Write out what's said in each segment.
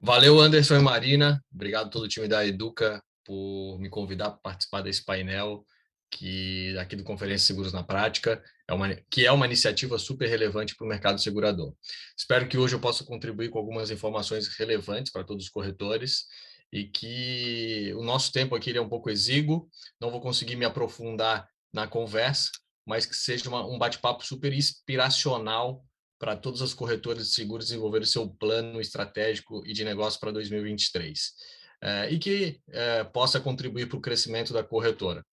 Valeu, Anderson e Marina. Obrigado a todo o time da Educa por me convidar para participar desse painel aqui do Conferência Seguros na Prática, que é uma iniciativa super relevante para o mercado segurador. Espero que hoje eu possa contribuir com algumas informações relevantes para todos os corretores e que o nosso tempo aqui é um pouco exíguo, não vou conseguir me aprofundar na conversa, mas que seja um bate-papo super inspiracional para todas as corretoras de seguros desenvolver o seu plano estratégico e de negócio para 2023. E que possa contribuir para o crescimento da corretora.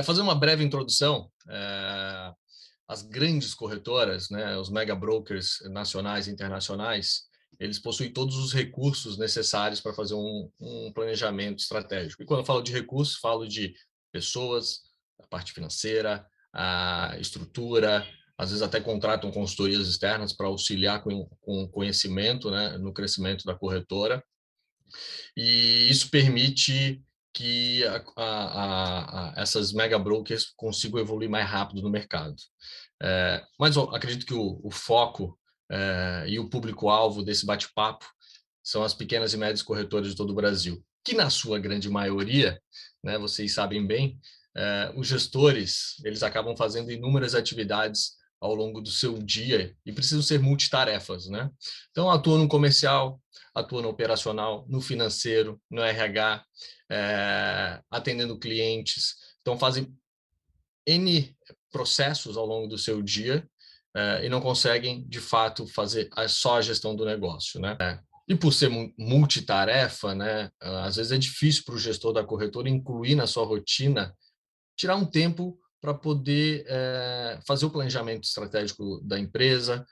Fazer uma breve introdução, as grandes corretoras, né, os mega brokers nacionais e internacionais, eles possuem todos os recursos necessários para fazer um planejamento estratégico. E quando eu falo de recursos, falo de pessoas, a parte financeira, a estrutura, às vezes até contratam consultorias externas para auxiliar com conhecimento, né, no crescimento da corretora. E isso permite que essas mega brokers consigam evoluir mais rápido no mercado. Mas eu acredito que o foco e o público-alvo desse bate-papo são as pequenas e médias corretoras de todo o Brasil, que na sua grande maioria, né, vocês sabem bem, os gestores eles acabam fazendo inúmeras atividades ao longo do seu dia e precisam ser multitarefas, né? Então, atuam no comercial, atuam no operacional, no financeiro, no RH, atendendo clientes. Então, fazem N processos ao longo do seu dia e não conseguem, de fato, fazer só a gestão do negócio, né? E por ser multitarefa, né, às vezes é difícil para o gestor da corretora incluir na sua rotina, tirar um tempo para poder fazer o planejamento estratégico da empresa,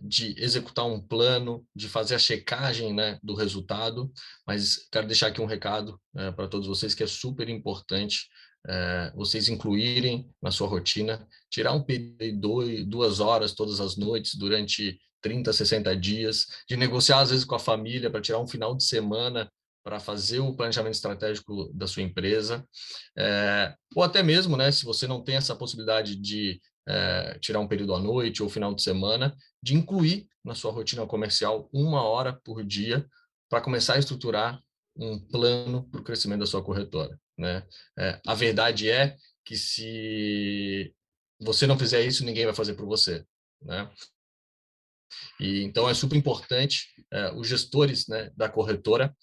de executar um plano, de fazer a checagem, né, do resultado. Mas quero deixar aqui um recado para todos vocês que é super importante vocês incluírem na sua rotina, tirar um período de 2 horas todas as noites durante 30, 60 dias, de negociar às vezes com a família para tirar um final de semana para fazer o planejamento estratégico da sua empresa, ou até mesmo, né, se você não tem essa possibilidade de tirar um período à noite ou final de semana, de incluir na sua rotina comercial 1 hora por dia para começar a estruturar um plano para o crescimento da sua corretora, né? A verdade é que se você não fizer isso, ninguém vai fazer por você, né? E então é super importante os gestores, né, da corretora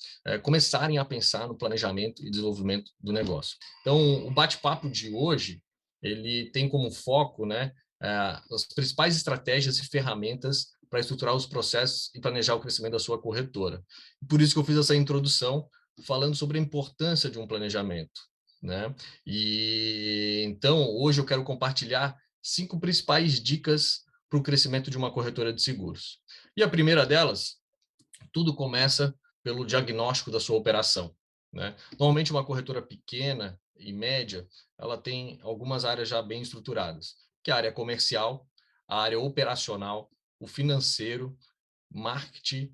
começarem a pensar no planejamento e desenvolvimento do negócio. Então, o bate-papo de hoje ele tem como foco, né, as principais estratégias e ferramentas para estruturar os processos e planejar o crescimento da sua corretora. Por isso que eu fiz essa introdução falando sobre a importância de um planejamento, né? E então hoje eu quero compartilhar 5 principais dicas para o crescimento de uma corretora de seguros. E a primeira delas, tudo começa pelo diagnóstico da sua operação, né? Normalmente uma corretora pequena e média, ela tem algumas áreas já bem estruturadas, que é a área comercial, a área operacional, o financeiro, marketing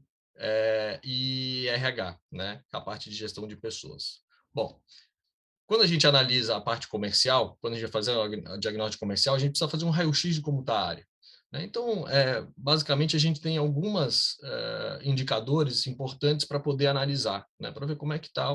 e RH, né? A parte de gestão de pessoas. Bom, quando a gente analisa a parte comercial, quando a gente vai fazer o diagnóstico comercial, a gente precisa fazer um raio-x de como está a área, né? Então, basicamente, a gente tem alguns indicadores importantes para poder analisar, né? Para ver como é que está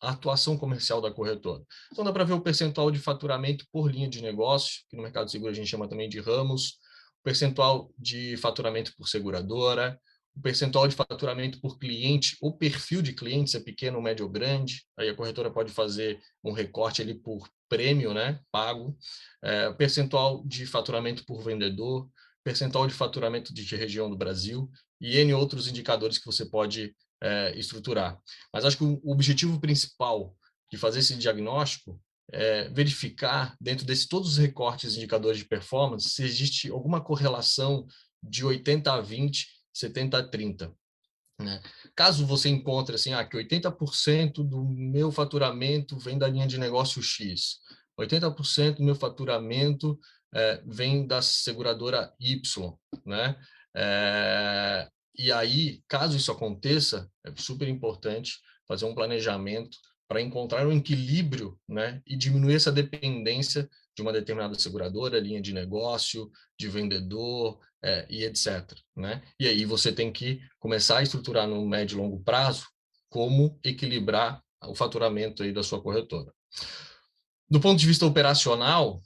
a atuação comercial da corretora. Então, dá para ver o percentual de faturamento por linha de negócio, que no mercado de seguro a gente chama também de ramos, o percentual de faturamento por seguradora, o percentual de faturamento por cliente, o perfil de cliente, se é pequeno, médio ou grande, aí a corretora pode fazer um recorte ali por prêmio, né, pago, percentual de faturamento por vendedor, percentual de faturamento de região do Brasil e N outros indicadores que você pode estruturar. Mas acho que o objetivo principal de fazer esse diagnóstico é verificar, dentro desses todos os recortes e indicadores de performance, se existe alguma correlação de 80 a 20, 70 a 30. Né? Caso você encontre assim, que 80% do meu faturamento vem da linha de negócio X, 80% do meu faturamento vem da seguradora Y, né? E aí, caso isso aconteça, é super importante fazer um planejamento para encontrar um equilíbrio, né, e diminuir essa dependência de uma determinada seguradora, linha de negócio, de vendedor, e etc. Né? E aí você tem que começar a estruturar no médio e longo prazo como equilibrar o faturamento aí da sua corretora. Do ponto de vista operacional,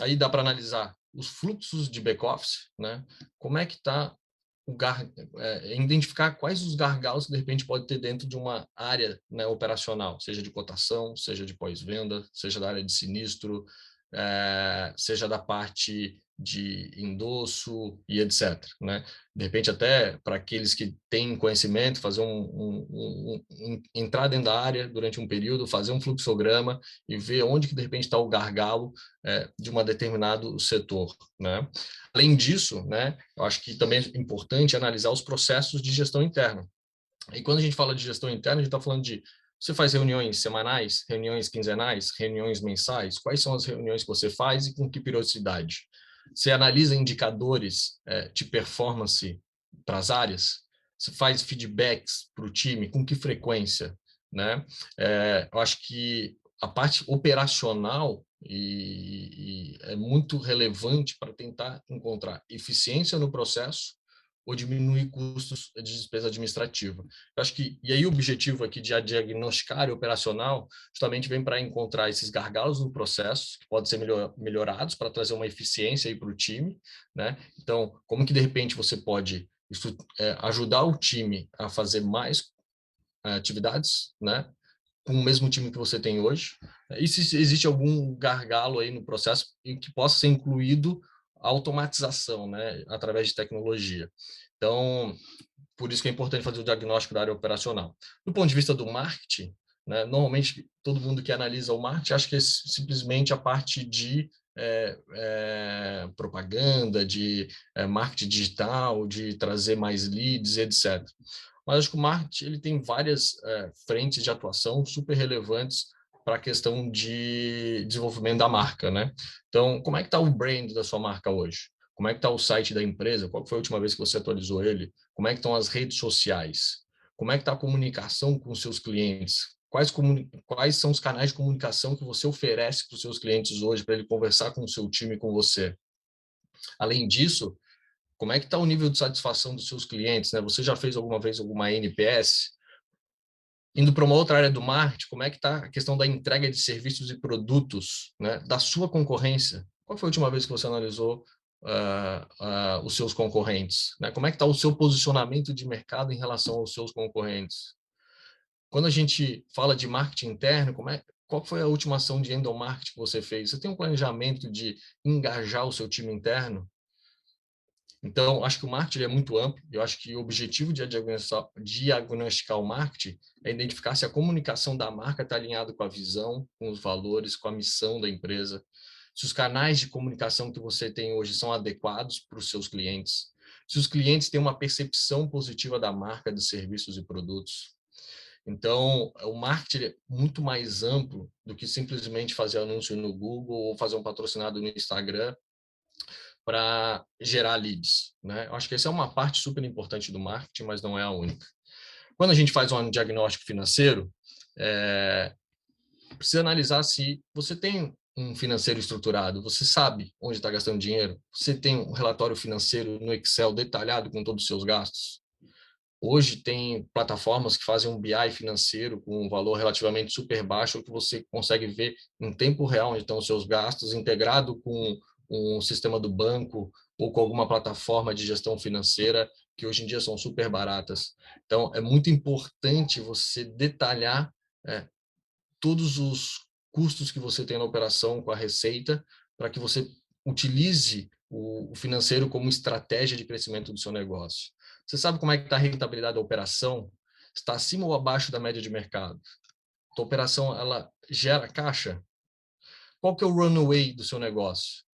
aí dá para analisar os fluxos de back-office, né? Como é que está identificar quais os gargalos que de repente pode ter dentro de uma área, né, operacional, seja de cotação, seja de pós-venda, seja da área de sinistro, seja da parte de endosso e etc. Né? De repente, até para aqueles que têm conhecimento, fazer entrar dentro da área durante um período, fazer um fluxograma e ver onde que de repente está o gargalo de um determinado setor. Né? Além disso, né, eu acho que também é importante analisar os processos de gestão interna. E quando a gente fala de gestão interna, a gente está falando de você faz reuniões semanais, reuniões quinzenais, reuniões mensais? Quais são as reuniões que você faz e com que periodicidade? Você analisa indicadores de performance para as áreas? Você faz feedbacks para o time? Com que frequência? Né? Eu acho que a parte operacional é muito relevante para tentar encontrar eficiência no processo ou diminuir custos de despesa administrativa. Eu acho que, e aí o objetivo aqui de diagnosticar e operacional justamente vem para encontrar esses gargalos no processo, que podem ser melhorados para trazer uma eficiência para o time. Né? Então, como que de repente você pode ajudar o time a fazer mais atividades, né? Com o mesmo time que você tem hoje? E se existe algum gargalo aí no processo em que possa ser incluído a automatização, né, através de tecnologia. Então, por isso que é importante fazer o diagnóstico da área operacional. Do ponto de vista do marketing, né, normalmente todo mundo que analisa o marketing acha que é simplesmente a parte de propaganda, de marketing digital, de trazer mais leads, etc. Mas acho que o marketing ele tem várias frentes de atuação super relevantes para a questão de desenvolvimento da marca, né? Então, como é que está o brand da sua marca hoje? Como é que está o site da empresa? Qual foi a última vez que você atualizou ele? Como é que estão as redes sociais? Como é que está a comunicação com os seus clientes? Quais são os canais de comunicação que você oferece para os seus clientes hoje para ele conversar com o seu time e com você? Além disso, como é que está o nível de satisfação dos seus clientes? Né? Você já fez alguma vez alguma NPS? Indo para uma outra área do marketing, como é que está a questão da entrega de serviços e produtos, né, da sua concorrência? Qual foi a última vez que você analisou os seus concorrentes? Né? Como é que está o seu posicionamento de mercado em relação aos seus concorrentes? Quando a gente fala de marketing interno, qual foi a última ação de endomarketing que você fez? Você tem um planejamento de engajar o seu time interno? Então, acho que o marketing é muito amplo. Eu acho que o objetivo de diagnosticar o marketing é identificar se a comunicação da marca está alinhado com a visão, com os valores, com a missão da empresa, se os canais de comunicação que você tem hoje são adequados para os seus clientes, se os clientes têm uma percepção positiva da marca, de serviços e produtos. Então, o marketing é muito mais amplo do que simplesmente fazer anúncio no Google ou fazer um patrocinado no Instagram para gerar leads. Né? Eu acho que essa é uma parte super importante do marketing, mas não é a única. Quando a gente faz um diagnóstico financeiro, precisa analisar se você tem um financeiro estruturado, você sabe onde está gastando dinheiro, você tem um relatório financeiro no Excel detalhado com todos os seus gastos. Hoje tem plataformas que fazem um BI financeiro com um valor relativamente super baixo, que você consegue ver em tempo real onde estão os seus gastos, integrado com um sistema do banco ou com alguma plataforma de gestão financeira, que hoje em dia são super baratas. Então, é muito importante você detalhar todos os custos que você tem na operação com a receita, para que você utilize o financeiro como estratégia de crescimento do seu negócio. Você sabe como é que está a rentabilidade da operação? Está acima ou abaixo da média de mercado? A operação ela gera caixa? Qual que é o runway do seu negócio?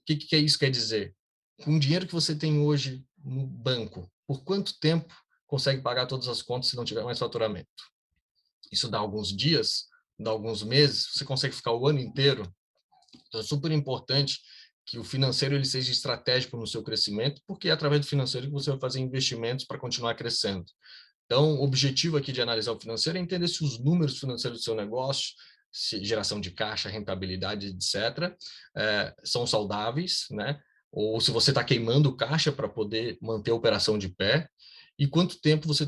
O que isso quer dizer? Com o dinheiro que você tem hoje no banco, por quanto tempo consegue pagar todas as contas se não tiver mais faturamento? Isso dá alguns dias, dá alguns meses, você consegue ficar o ano inteiro. Então, é super importante que o financeiro ele seja estratégico no seu crescimento, porque é através do financeiro que você vai fazer investimentos para continuar crescendo. Então, o objetivo aqui de analisar o financeiro é entender se os números financeiros do seu negócio geração de caixa, rentabilidade, etc., são saudáveis, né? Ou se você está queimando caixa para poder manter a operação de pé, e quanto tempo você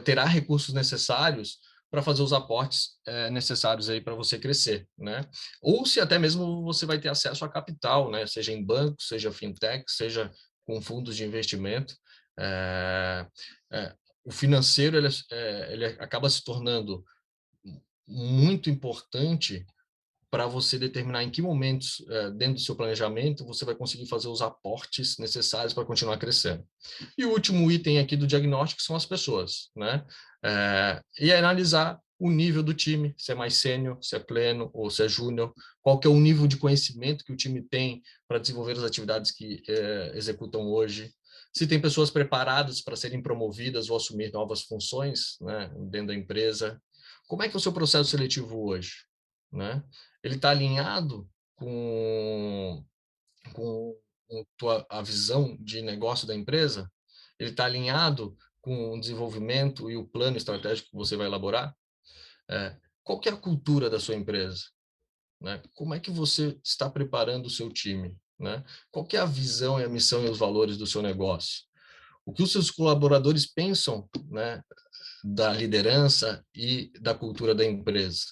terá recursos necessários para fazer os aportes necessários aí para você crescer, né? Ou se até mesmo você vai ter acesso a capital, né? Seja em banco, seja fintech, seja com fundos de investimento. O financeiro ele acaba se tornando muito importante para você determinar em que momentos, dentro do seu planejamento, você vai conseguir fazer os aportes necessários para continuar crescendo. E o último item aqui do diagnóstico são as pessoas, né? E analisar o nível do time, se é mais sênior, se é pleno ou se é júnior, qual que é o nível de conhecimento que o time tem para desenvolver as atividades que executam hoje, se tem pessoas preparadas para serem promovidas ou assumir novas funções, né, dentro da empresa. Como é que é o seu processo seletivo hoje, né? Ele está alinhado com a visão de negócio da empresa? Ele está alinhado com o desenvolvimento e o plano estratégico que você vai elaborar? Qual que é a cultura da sua empresa, né? Como é que você está preparando o seu time, né? Qual que é a visão e a missão e os valores do seu negócio? O que os seus colaboradores pensam, né, da liderança e da cultura da empresa?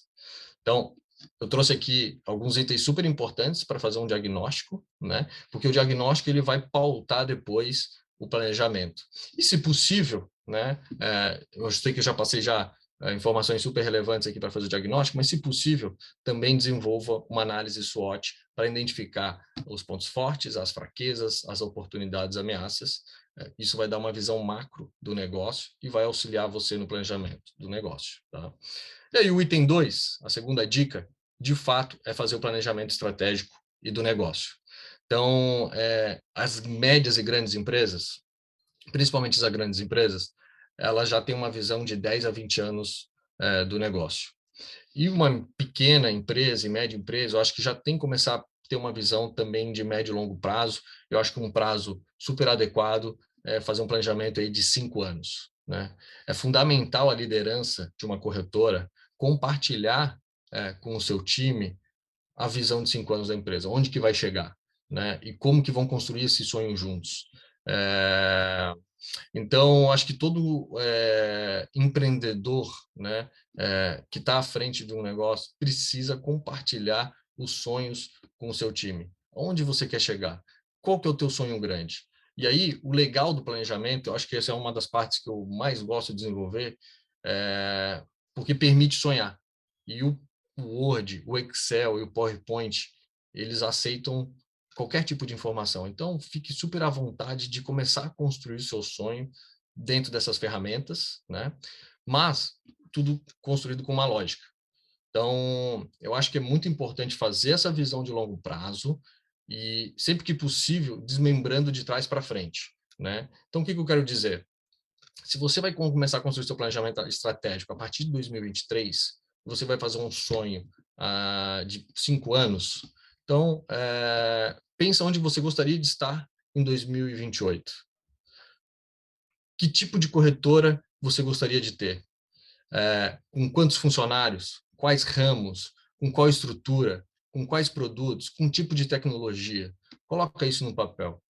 Então, eu trouxe aqui alguns itens super importantes para fazer um diagnóstico, né? Porque o diagnóstico ele vai pautar depois o planejamento. E, se possível, né? Eu sei que eu já passei informações super relevantes aqui para fazer o diagnóstico, mas, se possível, também desenvolva uma análise SWOT para identificar os pontos fortes, as fraquezas, as oportunidades, ameaças. Isso vai dar uma visão macro do negócio e vai auxiliar você no planejamento do negócio, tá? E aí o item 2, a segunda dica, de fato, é fazer o planejamento estratégico e do negócio. Então, as médias e grandes empresas, principalmente as grandes empresas, elas já têm uma visão de 10 a 20 anos do negócio. E uma pequena empresa e média empresa, eu acho que já tem que começar a ter uma visão também de médio e longo prazo. Eu acho que um prazo super adequado é fazer um planejamento aí de 5 anos, né? É fundamental a liderança de uma corretora compartilhar com o seu time a visão de 5 anos da empresa, onde que vai chegar, né? E como que vão construir esse sonho juntos. Então, acho que todo empreendedor, né, que está à frente de um negócio precisa compartilhar os sonhos com o seu time. Onde você quer chegar? Qual que é o teu sonho grande? E aí, o legal do planejamento, eu acho que essa é uma das partes que eu mais gosto de desenvolver, porque permite sonhar. E o Word, o Excel e o PowerPoint, eles aceitam qualquer tipo de informação. Então, fique super à vontade de começar a construir o seu sonho dentro dessas ferramentas, né? Mas tudo construído com uma lógica. Então, eu acho que é muito importante fazer essa visão de longo prazo e, sempre que possível, desmembrando de trás para frente, né? Então, o que eu quero dizer? Se você vai começar a construir seu planejamento estratégico a partir de 2023, você vai fazer um sonho de 5 anos. Então, pensa onde você gostaria de estar em 2028. Que tipo de corretora você gostaria de ter? Com quantos funcionários? Quais ramos? Com qual estrutura? Com quais produtos? Com tipo de tecnologia? Coloca isso no papel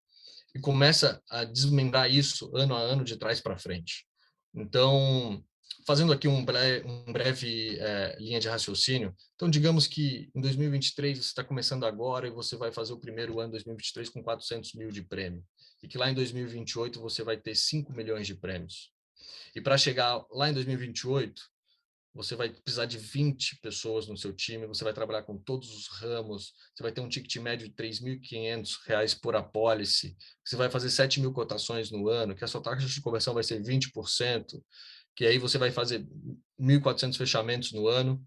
e começa a desmembrar isso ano a ano, de trás para frente. Então, fazendo aqui um breve linha de raciocínio, então digamos que em 2023 você está começando agora e você vai fazer o primeiro ano 2023 com 400 mil de prêmio, e que lá em 2028 você vai ter 5 milhões de prêmios. E para chegar lá em 2028, você vai precisar de 20 pessoas no seu time, você vai trabalhar com todos os ramos, você vai ter um ticket médio de R$3.500 por apólice, você vai fazer 7 mil cotações no ano, que a sua taxa de conversão vai ser 20%, que aí você vai fazer 1.400 fechamentos no ano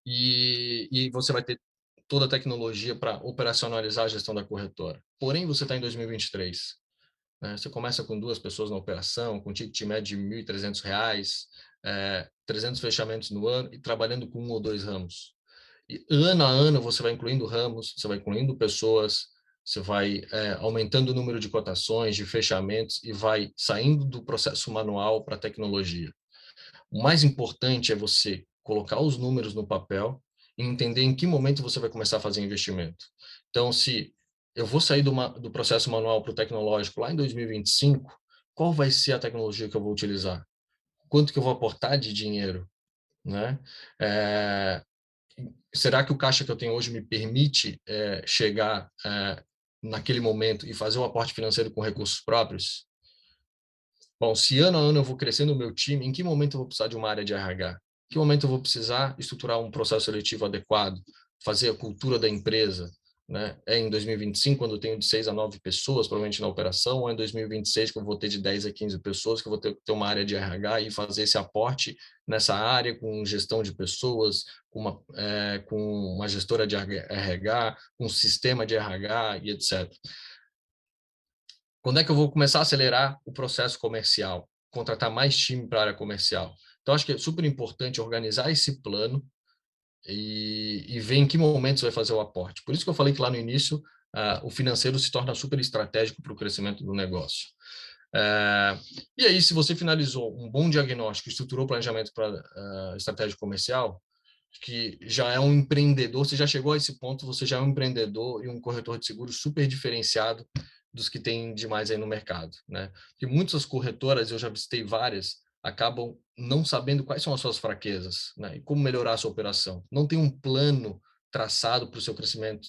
e você vai ter toda a tecnologia para operacionalizar a gestão da corretora. Porém, você está em 2023. Né? Você começa com 2 pessoas na operação, com ticket médio de R$1.300, 300 fechamentos no ano e trabalhando com 1 ou 2 ramos. E ano a ano você vai incluindo ramos, você vai incluindo pessoas, você vai aumentando o número de cotações, de fechamentos e vai saindo do processo manual para a tecnologia. O mais importante é você colocar os números no papel e entender em que momento você vai começar a fazer investimento. Então, se eu vou sair do processo manual para o tecnológico lá em 2025, qual vai ser a tecnologia que eu vou utilizar? Quanto que eu vou aportar de dinheiro, né? Será que o caixa que eu tenho hoje me permite chegar naquele momento e fazer um aporte financeiro com recursos próprios? Bom, se ano a ano eu vou crescendo o meu time, em que momento eu vou precisar de uma área de RH? Em que momento eu vou precisar estruturar um processo seletivo adequado, fazer a cultura da empresa? Né? É em 2025, quando eu tenho de 6 a 9 pessoas, provavelmente na operação, ou é em 2026, que eu vou ter de 10 a 15 pessoas, que eu vou ter uma área de RH e fazer esse aporte nessa área com gestão de pessoas, com uma gestora de RH, com um sistema de RH e etc. Quando é que eu vou começar a acelerar o processo comercial? Contratar mais time para a área comercial. Então, acho que é super importante organizar esse plano e ver em que momento você vai fazer o aporte. Por isso que eu falei que lá no início, o financeiro se torna super estratégico para o crescimento do negócio. E aí, se você finalizou um bom diagnóstico, estruturou o planejamento para estratégia comercial, que já é um empreendedor, você já chegou a esse ponto, você já é um empreendedor e um corretor de seguros super diferenciado dos que tem demais aí no mercado, né? Porque muitas corretoras, eu já visitei várias, acabam não sabendo quais são as suas fraquezas, né? E como melhorar a sua operação. Não tem um plano traçado para o seu crescimento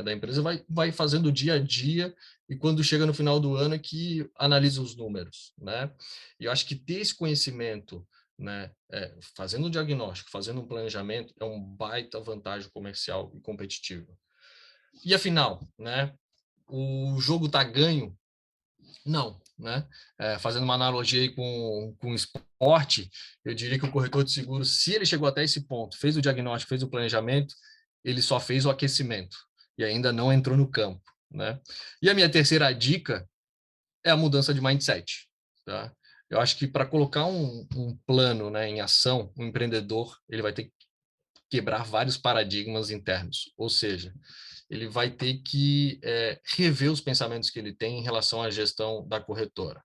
da empresa, vai fazendo dia a dia e quando chega no final do ano é que analisa os números, né? E eu acho que ter esse conhecimento, né, fazendo um diagnóstico, fazendo um planejamento, é um baita vantagem comercial e competitiva. E afinal, né, o jogo está ganho? Não, né? Fazendo uma analogia aí com o esporte, eu diria que o corretor de seguros, se ele chegou até esse ponto, fez o diagnóstico, fez o planejamento, ele só fez o aquecimento e ainda não entrou no campo, né? E a minha terceira dica é a mudança de mindset, tá? Eu acho que para colocar um plano, né, em ação, um empreendedor ele vai ter que quebrar vários paradigmas internos, ou seja, ele vai ter que rever os pensamentos que ele tem em relação à gestão da corretora.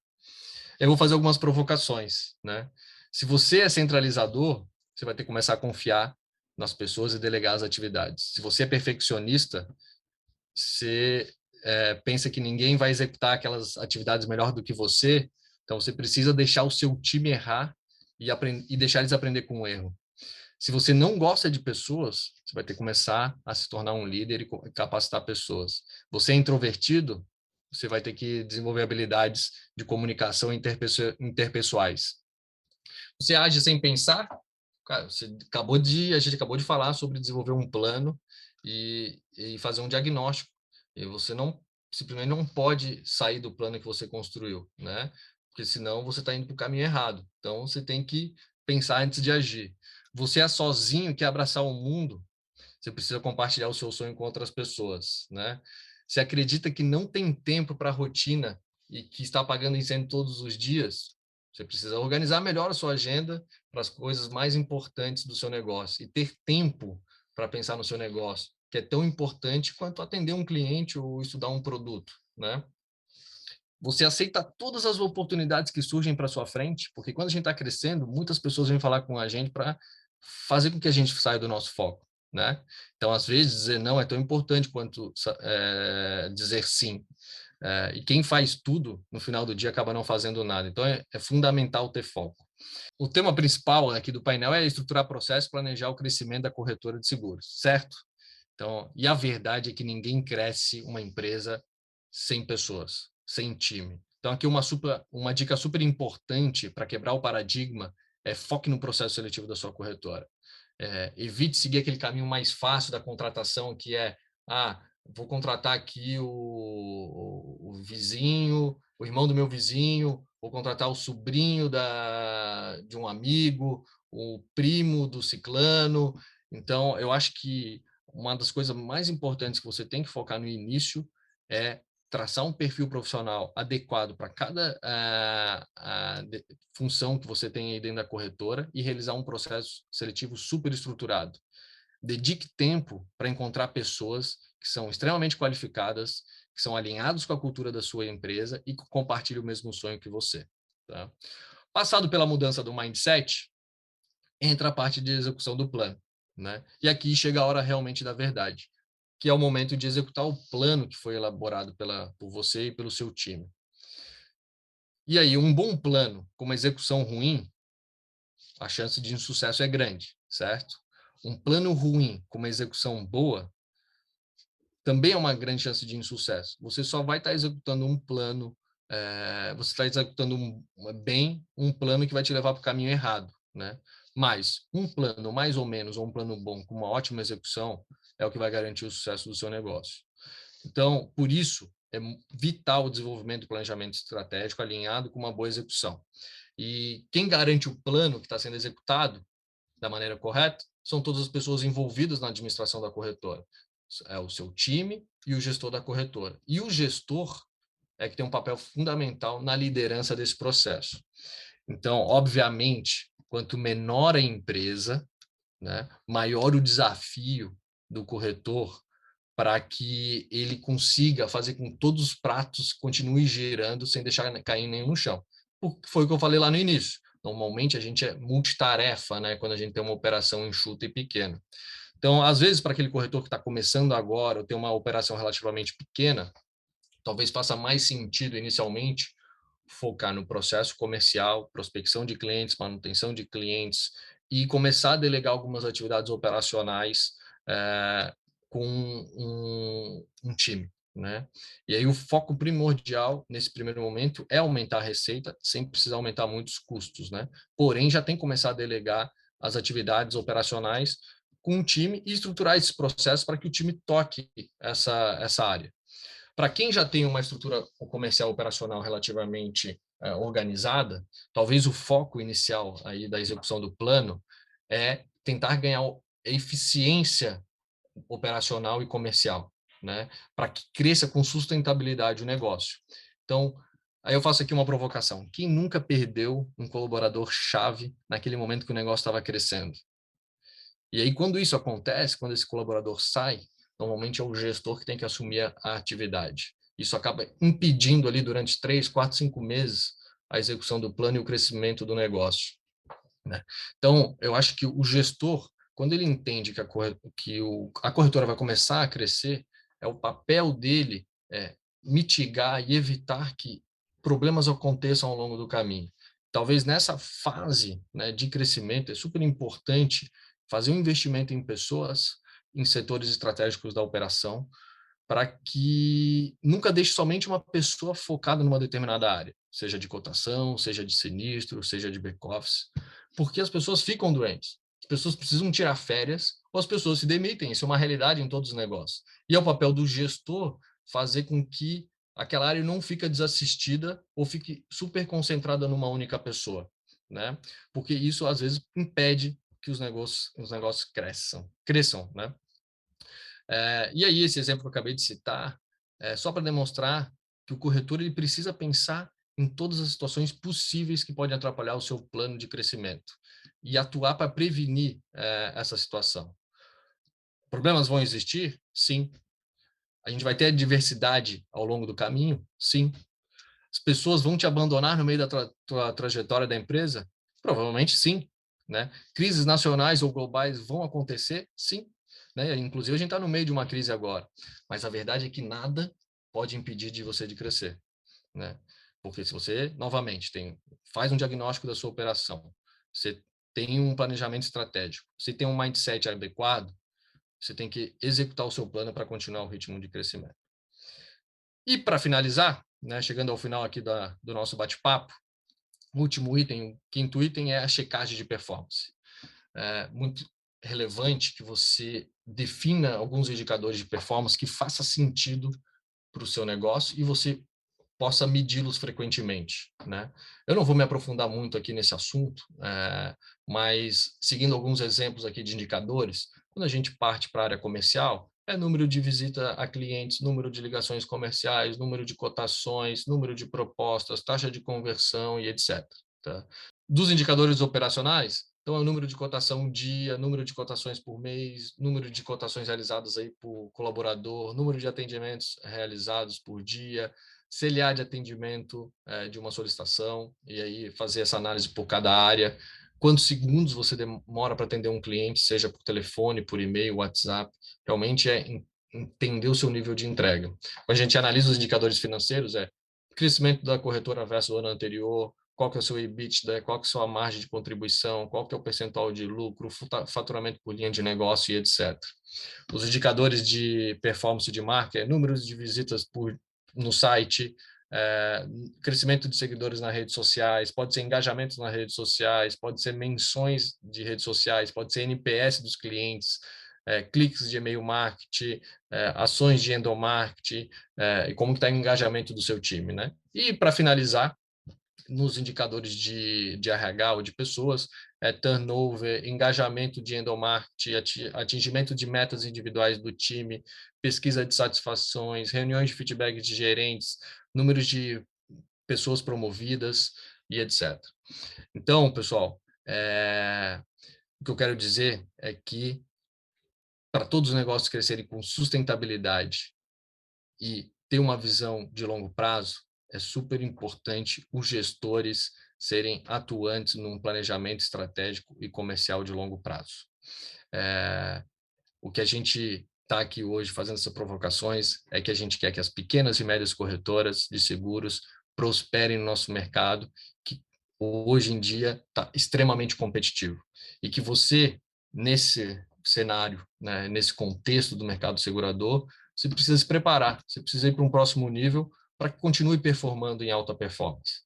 Eu vou fazer algumas provocações, né? Se você é centralizador, você vai ter que começar a confiar nas pessoas e delegar as atividades. Se você é perfeccionista, você pensa que ninguém vai executar aquelas atividades melhor do que você, então você precisa deixar o seu time errar e deixar eles aprender com o erro. Se você não gosta de pessoas, você vai ter que começar a se tornar um líder e capacitar pessoas. Você é introvertido, você vai ter que desenvolver habilidades de comunicação interpessoais. Você age sem pensar? Cara, a gente acabou de falar sobre desenvolver um plano e fazer um diagnóstico. E você não simplesmente não pode sair do plano que você construiu, né? Porque senão você está indo para o caminho errado. Então você tem que pensar antes de agir. Você é sozinho, quer abraçar o mundo, você precisa compartilhar o seu sonho com outras pessoas, né? Você acredita que não tem tempo para a rotina e que está apagando incêndio todos os dias, você precisa organizar melhor a sua agenda para as coisas mais importantes do seu negócio e ter tempo para pensar no seu negócio, que é tão importante quanto atender um cliente ou estudar um produto, né? Você aceita todas as oportunidades que surgem para sua frente, porque quando a gente está crescendo, muitas pessoas vêm falar com a gente para fazer com que a gente saia do nosso foco, né? Então, às vezes, dizer não é tão importante quanto dizer sim. E quem faz tudo, no final do dia, acaba não fazendo nada. Então, é fundamental ter foco. O tema principal aqui do painel é estruturar processo e planejar o crescimento da corretora de seguros, certo? Então, e a verdade é que ninguém cresce uma empresa sem pessoas, sem time. Então, aqui uma dica super importante para quebrar o paradigma é foque no processo seletivo da sua corretora. Evite seguir aquele caminho mais fácil da contratação, que é, vou contratar aqui o vizinho, o irmão do meu vizinho, vou contratar o sobrinho de um amigo, o primo do ciclano. Então, eu acho que uma das coisas mais importantes que você tem que focar no início é traçar um perfil profissional adequado para cada função que você tem aí dentro da corretora e realizar um processo seletivo super estruturado. Dedique tempo para encontrar pessoas que são extremamente qualificadas, que são alinhados com a cultura da sua empresa e que compartilham o mesmo sonho que você. Tá? Passado pela mudança do mindset, entra a parte de execução do plano, né? E aqui chega a hora realmente da verdade, que é o momento de executar o plano que foi elaborado por você e pelo seu time. E aí, um bom plano com uma execução ruim, a chance de insucesso é grande, certo? Um plano ruim com uma execução boa também é uma grande chance de insucesso. Você só vai estar executando um plano, você está executando bem um plano que vai te levar para o caminho errado, né? Mas um plano mais ou menos, ou um plano bom com uma ótima execução, é o que vai garantir o sucesso do seu negócio. Então, por isso, é vital o desenvolvimento do planejamento estratégico alinhado com uma boa execução. E quem garante o plano que está sendo executado da maneira correta são todas as pessoas envolvidas na administração da corretora. É o seu time e o gestor da corretora. E o gestor é que tem um papel fundamental na liderança desse processo. Então, obviamente, quanto menor a empresa, né, maior o desafio do corretor para que ele consiga fazer com que todos os pratos continuem girando sem deixar cair nenhum no chão. Foi o que eu falei lá no início. Normalmente a gente é multitarefa, né, quando a gente tem uma operação enxuta e pequena. Então, às vezes, para aquele corretor que está começando agora ou tem uma operação relativamente pequena, talvez faça mais sentido inicialmente focar no processo comercial, prospecção de clientes, manutenção de clientes e começar a delegar algumas atividades operacionais com um time, né? E aí o foco primordial nesse primeiro momento é aumentar a receita, sem precisar aumentar muitos custos, né? Porém, já tem que começar a delegar as atividades operacionais com um time e estruturar esses processos para que o time toque essa área. Para quem já tem uma estrutura comercial operacional relativamente organizada, talvez o foco inicial aí da execução do plano é tentar ganhar eficiência operacional e comercial, né? Para que cresça com sustentabilidade o negócio. Então, aí eu faço aqui uma provocação. Quem nunca perdeu um colaborador-chave naquele momento que o negócio estava crescendo? E aí, quando isso acontece, quando esse colaborador sai, normalmente é o gestor que tem que assumir a atividade. Isso acaba impedindo ali durante 3, 4, 5 meses a execução do plano e o crescimento do negócio, né? Então, eu acho que o gestor, quando ele entende que a corretora vai começar a crescer, é o papel dele mitigar e evitar que problemas aconteçam ao longo do caminho. Talvez nessa fase, né, de crescimento, é super importante fazer um investimento em pessoas, em setores estratégicos da operação, para que nunca deixe somente uma pessoa focada numa determinada área, seja de cotação, seja de sinistro, seja de back-office, porque as pessoas ficam doentes. As pessoas precisam tirar férias ou as pessoas se demitem. Isso é uma realidade em todos os negócios. E é o papel do gestor fazer com que aquela área não fique desassistida ou fique super concentrada numa única pessoa, né? Porque isso, às vezes, impede que os negócios cresçam, né? E aí, esse exemplo que eu acabei de citar, é só para demonstrar que o corretor ele precisa pensar em todas as situações possíveis que podem atrapalhar o seu plano de crescimento e atuar para prevenir essa situação. Problemas vão existir? Sim. A gente vai ter diversidade ao longo do caminho? Sim. As pessoas vão te abandonar no meio da tua trajetória da empresa? Provavelmente sim, né? Crises nacionais ou globais vão acontecer? Sim, né? Inclusive a gente está no meio de uma crise agora, mas a verdade é que nada pode impedir de você de crescer, né? Porque se você novamente faz um diagnóstico da sua operação, você tem um planejamento estratégico, você tem um mindset adequado, você tem que executar o seu plano para continuar o ritmo de crescimento. E para finalizar, né, chegando ao final aqui do nosso bate-papo, o último item, o quinto item é a checagem de performance. É muito relevante que você defina alguns indicadores de performance que faça sentido para o seu negócio e você possa medi-los frequentemente, né? Eu não vou me aprofundar muito aqui nesse assunto, mas seguindo alguns exemplos aqui de indicadores, quando a gente parte para a área comercial, é número de visita a clientes, número de ligações comerciais, número de cotações, número de propostas, taxa de conversão e etc. Tá? Dos indicadores operacionais, então é o número de cotação dia, número de cotações por mês, número de cotações realizadas aí por colaborador, número de atendimentos realizados por dia, CLA de atendimento de uma solicitação, e aí fazer essa análise por cada área, quantos segundos você demora para atender um cliente, seja por telefone, por e-mail, WhatsApp. Realmente é entender o seu nível de entrega. Quando a gente analisa os indicadores financeiros, crescimento da corretora versus o ano anterior, qual que é o seu EBITDA, qual que é a sua margem de contribuição, qual que é o percentual de lucro, faturamento por linha de negócio e etc. Os indicadores de performance de marca, números de visitas no site, crescimento de seguidores nas redes sociais, pode ser engajamento nas redes sociais, pode ser menções de redes sociais, pode ser NPS dos clientes, cliques de e-mail marketing, ações de endomarketing, e como está o engajamento do seu time, né? E para finalizar, nos indicadores de RH ou de pessoas, turnover, engajamento de endomarketing, atingimento de metas individuais do time, pesquisa de satisfações, reuniões de feedback de gerentes, números de pessoas promovidas e etc. Então, pessoal, o que eu quero dizer é que para todos os negócios crescerem com sustentabilidade e ter uma visão de longo prazo, é super importante os gestores serem atuantes num planejamento estratégico e comercial de longo prazo. O que a gente está aqui hoje fazendo essas provocações é que a gente quer que as pequenas e médias corretoras de seguros prosperem no nosso mercado, que hoje em dia está extremamente competitivo. E que você, nesse cenário, né, nesse contexto do mercado segurador, você precisa se preparar, você precisa ir para um próximo nível para que continue performando em alta performance.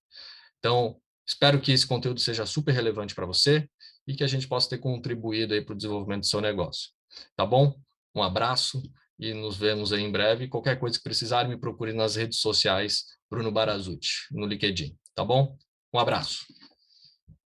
Então, espero que esse conteúdo seja super relevante para você e que a gente possa ter contribuído aí para o desenvolvimento do seu negócio. Tá bom? Um abraço e nos vemos aí em breve. Qualquer coisa que precisarem, me procure nas redes sociais, Bruno Barazucci, no LinkedIn. Tá bom? Um abraço.